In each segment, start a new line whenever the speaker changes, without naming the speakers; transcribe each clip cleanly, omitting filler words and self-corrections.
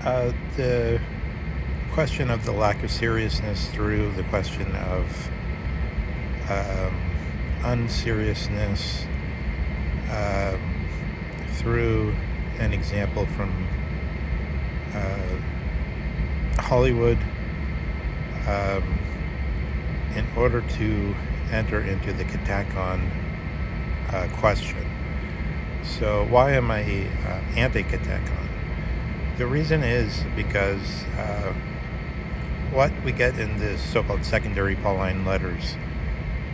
The question of the lack of seriousness through the question of um, unseriousness, um, through an example from Hollywood, um, in order to enter into the Katechon question. So why am I anti-Katechon? The reason is because what we get in the so-called secondary Pauline letters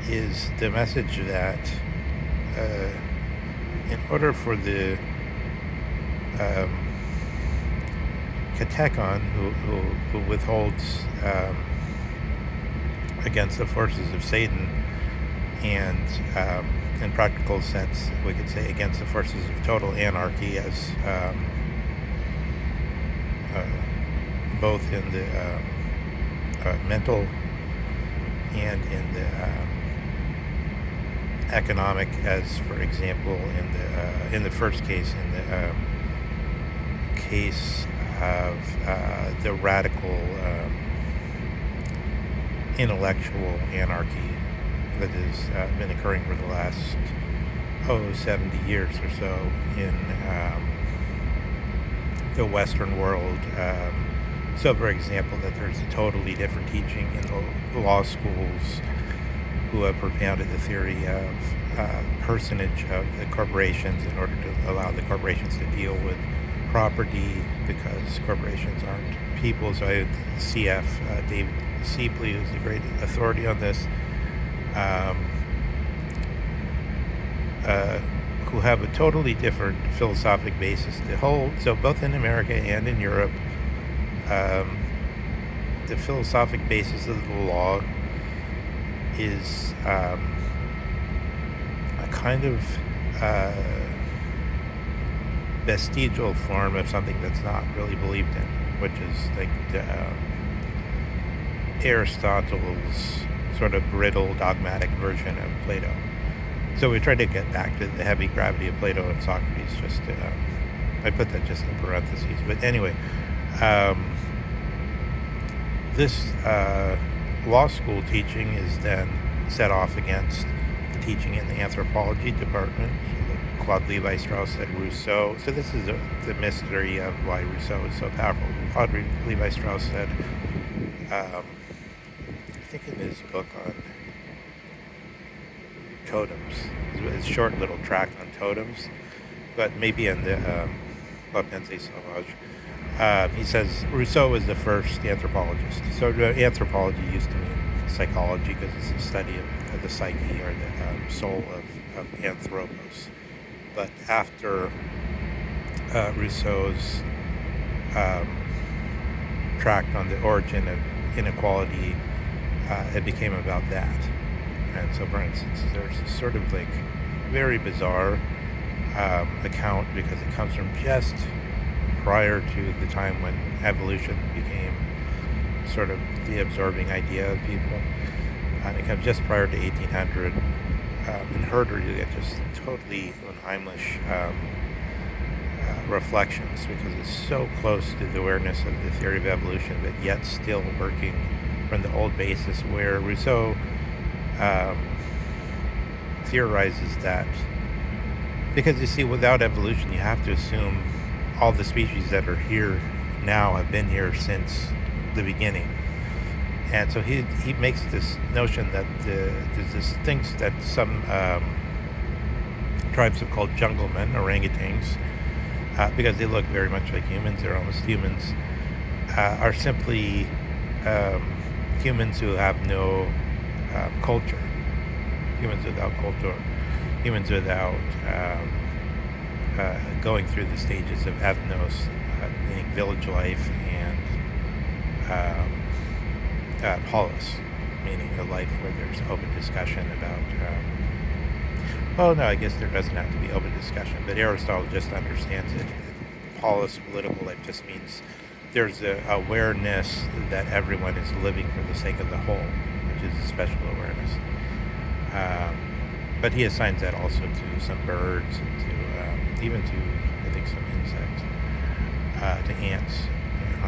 is the message that uh, in order for the um, Katechon, who withholds against the forces of Satan, and in practical sense, we could say against the forces of total anarchy, as both in the mental and in the economic, as for example in the first case, in the case of the radical intellectual anarchy that has been occurring for the last 70 years or so in the Western world. So, for example, that there's a totally different teaching in the law schools who have propounded the theory of personage of the corporations in order to allow the corporations to deal with property, because corporations aren't people. So CF, David Seapley, who's a great authority on this, who have a totally different philosophic basis. So both in America and in Europe, the philosophic basis of the law is a kind of vestigial form of something that's not really believed in, which is like Aristotle's sort of brittle, dogmatic version of Plato. So we try to get back to the heavy gravity of Plato and Socrates. I put that just in parentheses. But anyway, this law school teaching is then set off against the teaching in the anthropology department. So Claude Levi-Strauss said Rousseau. So this is the mystery of why Rousseau is so powerful. Claude Levi-Strauss said, I think in his book on totems, his short little tract on totems, but maybe in the La Pensée Sauvage, he says Rousseau was the first anthropologist. So anthropology used to mean psychology because it's the study of the psyche, or the soul of anthropos. But after Rousseau's tract on the origin of inequality, it became about that. And so, for instance, there's this sort of like very bizarre account, because it comes from just prior to the time when evolution became sort of the absorbing idea of people. And it comes just prior to 1800. In Herder, you get just totally unheimlich reflections, because it's so close to the awareness of the theory of evolution, but yet still working from the old basis, where Rousseau theorizes that, because you see, without evolution, you have to assume all the species that are here now have been here since the beginning. And so he makes this notion that there's this things that some tribes have called junglemen, orangutans, because they look very much like humans, they're almost humans, are simply humans who have no culture, humans without culture, humans without going through the stages of ethnos, meaning village life, and polis, meaning a life where there's open discussion about, well, no, I guess there doesn't have to be open discussion, but Aristotle just understands it. Polis, political life, just means there's a awareness that everyone is living for the sake of the whole, which is a special awareness. But he assigns that also to some birds, and to even to, I think, some insects, to ants,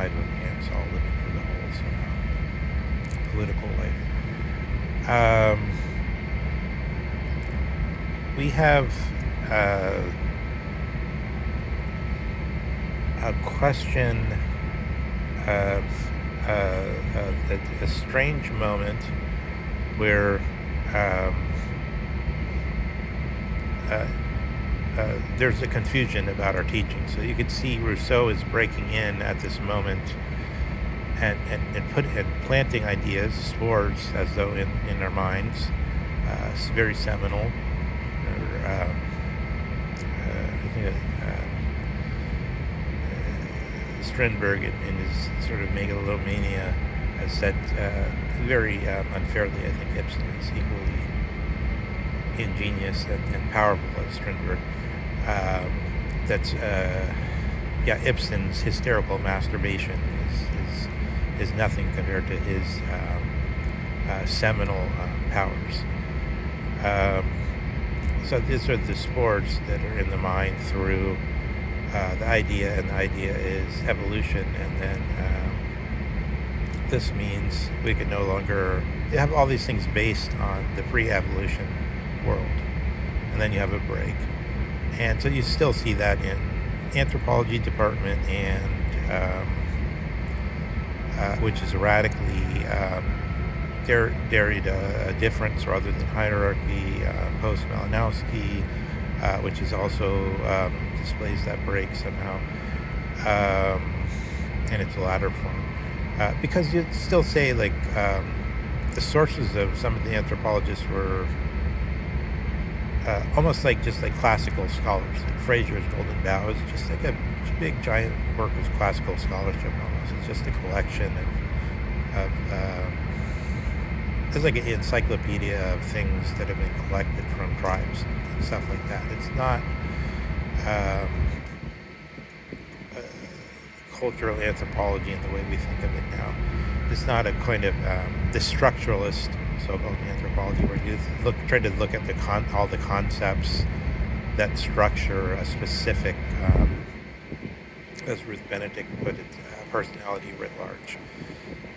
hive of ants all living for the whole political life. We have a question of a strange moment where there's a confusion about our teaching. So you could see Rousseau is breaking in at this moment and planting ideas, spores, as though in our minds. It's very seminal. I think Strindberg, in his sort of megalomania, has said very unfairly, I think Ibsen is equally ingenious and powerful as Strindberg. That's Ibsen's hysterical masturbation is nothing compared to his seminal powers. So these are the spores that are in the mind through the idea, and the idea is evolution, and then this means we can no longer have all these things based on the pre-evolution world, and then you have a break. And so you still see that in anthropology department, and which is radically Derrida, a difference rather than hierarchy, post-Malinowski, which is also displays that break somehow in its latter form. Because you'd still say, like, the sources of some of the anthropologists were almost like just like classical scholars. Like Fraser's Golden Bough is just like a big giant work of classical scholarship almost. It's just a collection of it's like an encyclopedia of things that have been collected from tribes and stuff like that. It's not cultural anthropology in the way we think of it now. It's not a kind of the structuralist so-called anthropology where you try to look at all the concepts that structure a specific, as Ruth Benedict put it, personality writ large.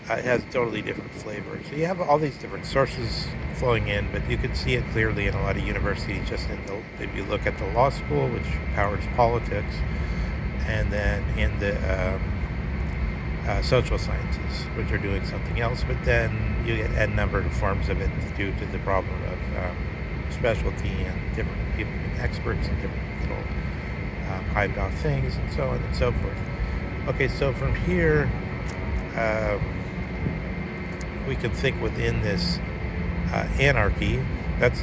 It has a totally different flavor. So you have all these different sources flowing in, but you can see it clearly in a lot of universities. Just if you look at the law school, which powers politics, and then in the social sciences, which are doing something else, but then you get n number of forms of it due to the problem of specialty and different people being experts in different little hived off things, and so on and so forth. Okay, so from here, we can think within this anarchy. That's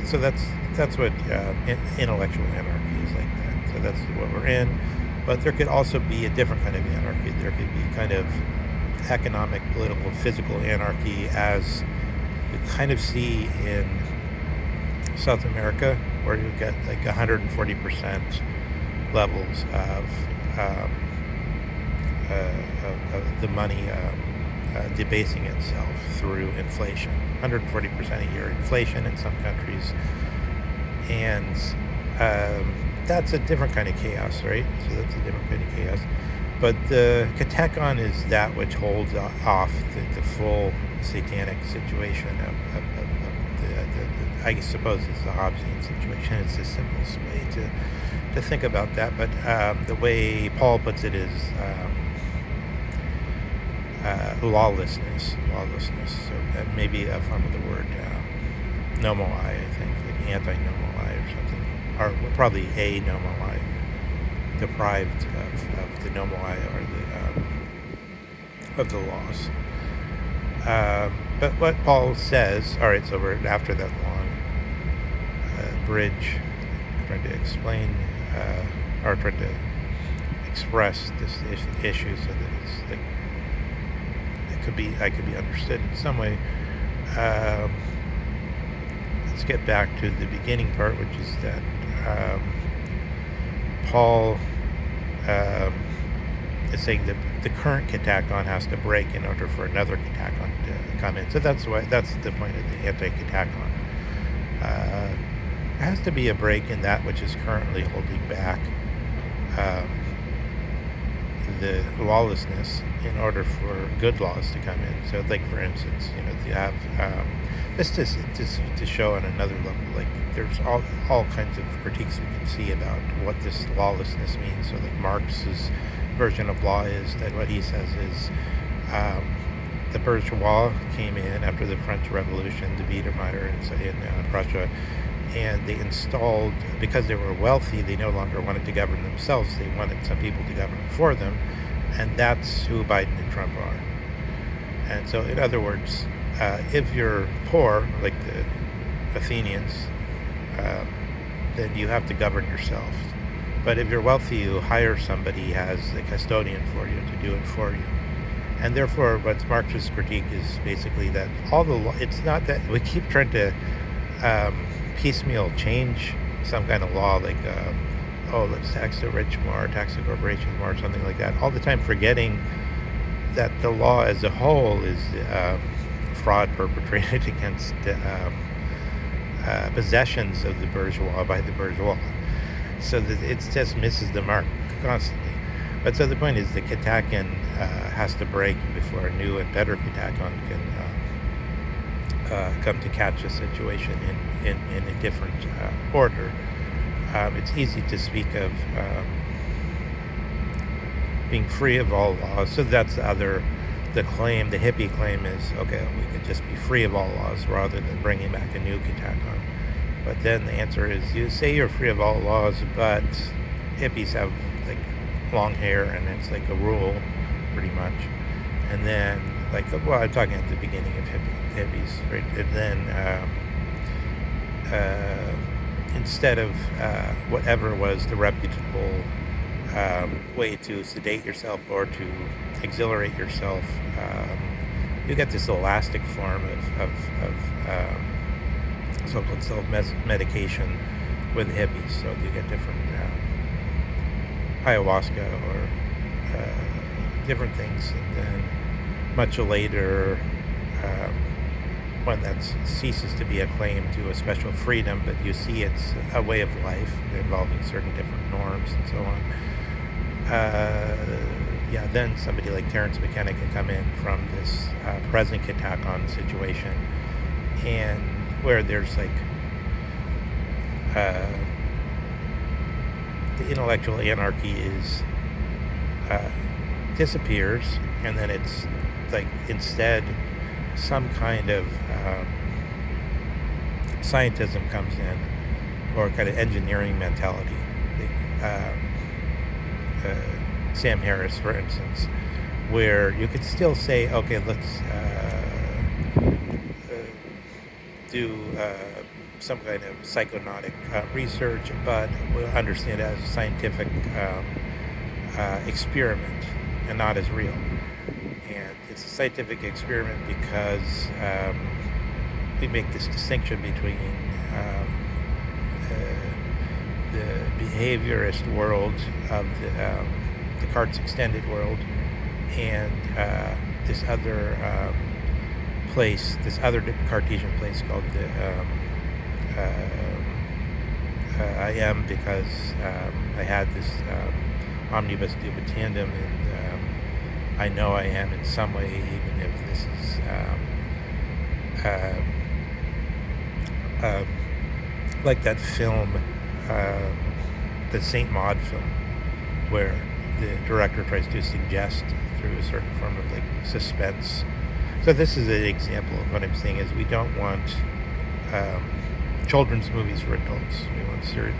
what intellectual anarchy is like that. So that's what we're in. But there could also be a different kind of anarchy. There could be kind of economic, political, physical anarchy, as you kind of see in South America, where you get like 140% levels of the money debasing itself through inflation. 140% a year inflation in some countries. And that's a different kind of chaos, right? So that's a different kind of chaos. But the Katechon is that which holds off the full satanic situation of I suppose it's the Hobbesian situation. It's the simplest way to think about that. But the way Paul puts it is lawlessness. So that may be a form of the word nomoi, I think, like anti-nomoi or something. Or probably a nomoi, deprived of the nomoi or of the laws. But what Paul says, all right, so we're after that long bridge, trying to explain or trying to express this issue so that it's like I could be understood in some way. Let's get back to the beginning part, which is that Paul is saying that the current Katechon has to break in order for another Katechon to come in. So that's the point of the anti-Katechon. There has to be a break in that which is currently holding back the lawlessness in order for good laws to come in. So, like for instance, you have this to show on another level. Like there's all kinds of critiques we can see about what this lawlessness means. So, like Marx's version of law is that what he says is the bourgeois came in after the French Revolution, the Biedermeier in Prussia, and they installed, because they were wealthy, they no longer wanted to govern themselves, they wanted some people to govern for them, and that's who Biden and Trump are. And so, in other words, if you're poor, like the Athenians, then you have to govern yourself. But if you're wealthy, you hire somebody as a custodian for you to do it for you. And therefore, what Marx's critique is basically that all the law, it's not that we keep trying to piecemeal change some kind of law, like, let's tax the rich more, tax the corporations more, something like that, all the time forgetting that the law as a whole is fraud perpetrated against possessions of the bourgeois by the bourgeois. So that it just misses the mark constantly. But so the point is the Katechon has to break before a new and better Katechon can come to catch a situation in a different order. It's easy to speak of being free of all laws. So that's the claim, the hippie claim is, okay, we could just be free of all laws rather than bringing back a new Katechon. But then the answer is, you say you're free of all laws, but hippies have like long hair and it's like a rule pretty much. And then I'm talking at the beginning of hippies, right? And then instead of whatever was the reputable way to sedate yourself or to exhilarate yourself, you get this elastic form of so-called self-medication with hippies. So you get different ayahuasca or different things, and then much later, when that ceases to be a claim to a special freedom, but you see it's a way of life involving certain different norms and so on. Then somebody like Terence McKenna can come in from this present Katechon situation, and where there's like the intellectual anarchy is disappears, and then it's like instead some kind of scientism comes in, or kind of engineering mentality. Sam Harris, for instance, where you could still say, okay, let's do some kind of psychonautic research, but we'll understand it as a scientific experiment and not as real. And it's a scientific experiment because we make this distinction between the behaviorist world of the Descartes' extended world and this other place, this other Cartesian place called the I am, because I had this omnibus tandem, and I know I am in some way, even if this is like that film, the Saint Maud film, where the director tries to suggest through a certain form of like suspense. So this is an example of what I'm saying is we don't want children's movies for adults.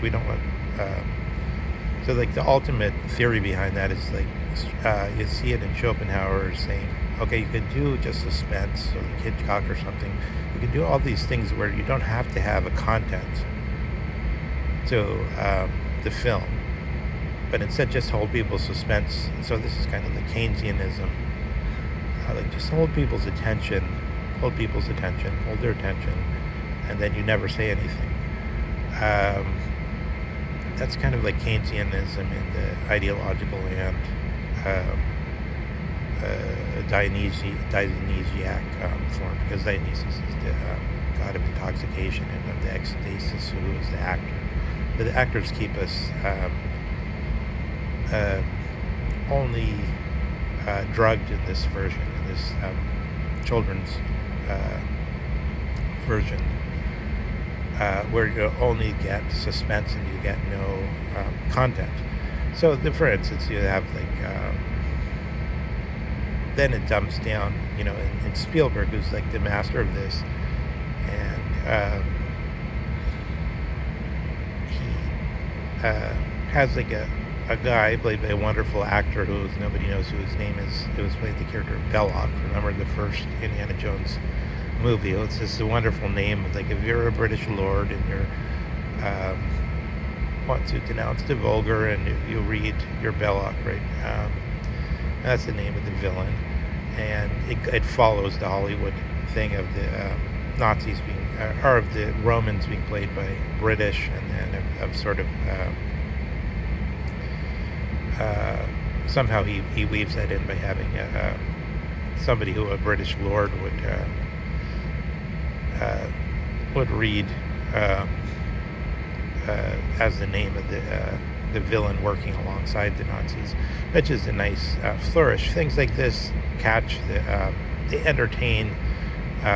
We don't want. So like the ultimate theory behind that is like you see it in Schaupenhauer saying, okay, you could do just suspense, or like Hitchcock or something. You can do all these things where you don't have to have a content to the film, but instead just hold people's suspense. And so this is kind of the Keynesianism, like just hold people's attention, hold their attention, and then you never say anything. That's kind of like Keynesianism in the ideological and Dionysiac form, because Dionysus is the god of intoxication and of the ecstasis, who is the actor. But the actors keep us only drugged in this version, in this children's uh, version, where you only get suspense and you get no content. So, for instance, you have like then it dumps down, in Spielberg, who's like the master of this, and he has like a guy played by a wonderful actor who nobody knows who his name is. It was played the character of Belloc. Remember the first Indiana Jones movie? It's just a wonderful name. Like if you're a British lord and you're want to denounce the vulgar and you read your Belloc, right? That's the name of the villain, and it follows the Hollywood thing of the Nazis being, or of the Romans being played by British, and then of sort of somehow he weaves that in by having somebody who a British lord would read as the name of the villain working alongside the Nazis, which is a nice flourish. Things like this catch they entertain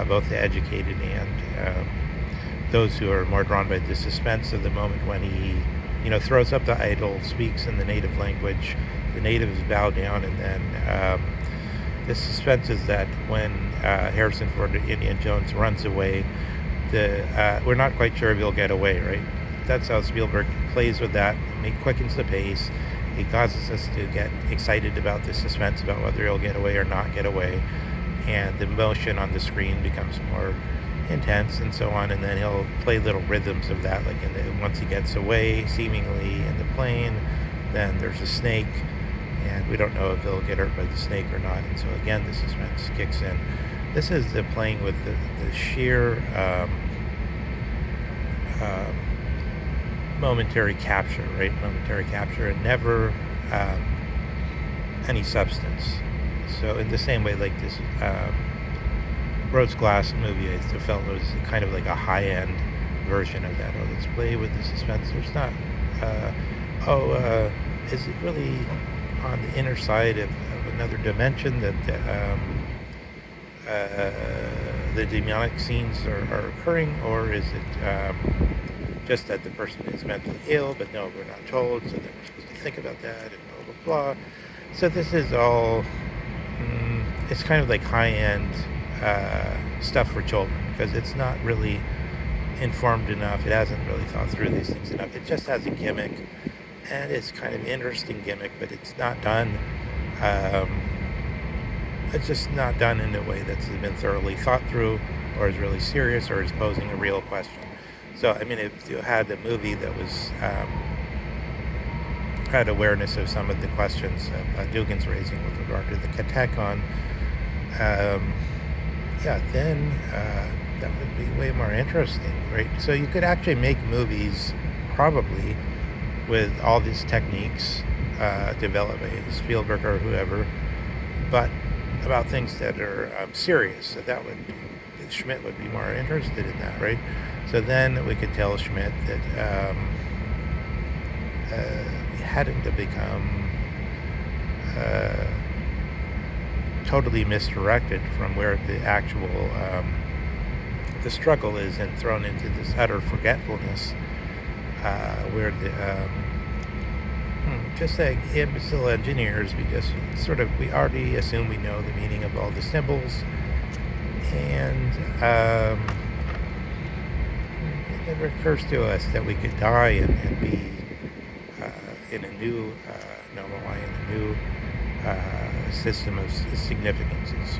both the educated and those who are more drawn by the suspense of the moment when he, throws up the idol, speaks in the native language, the natives bow down, and then the suspense is that when Harrison Ford, Indiana Jones, runs away, we're not quite sure if he'll get away, right? That's how Spielberg plays with that. He quickens the pace. He causes us to get excited about the suspense about whether he'll get away or not get away. And the motion on the screen becomes more intense and so on. And then he'll play little rhythms of that. Like once he gets away, seemingly in the plane, then there's a snake. And we don't know if he'll get hurt by the snake or not. And so again, the suspense kicks in. This is the playing with the sheer momentary capture, right? Momentary capture, and never any substance. So in the same way, like this Rose Glass movie, I felt it was kind of like a high-end version of that. Oh, let's play with the suspense. There's not, is it really on the inner side of another dimension that the demonic scenes are occurring, or is it just that the person is mentally ill, but no, we're not told, so then we're supposed to think about that, and blah, blah, blah. So this is all, it's kind of like high-end stuff for children, because it's not really informed enough. It hasn't really thought through these things enough. It just has a gimmick, and it's kind of an interesting gimmick, but it's not done, it's just not done in a way that's been thoroughly thought through, or is really serious, or is posing a real question. So, I mean, if you had a movie that was had awareness of some of the questions Dugin's raising with regard to the Katechon, then that would be way more interesting, right? So you could actually make movies, probably, with all these techniques developed by Spielberg or whoever, but about things that are serious. So that would Schmitt would be more interested in that, right? So then we could tell Schmitt that he hadn't to become totally misdirected from where the actual the struggle is, and thrown into this utter forgetfulness where the just like imbecile engineers, we already assume we know the meaning of all the symbols, and it never occurs to us that we could die and be in a new normal, in a new system of significances.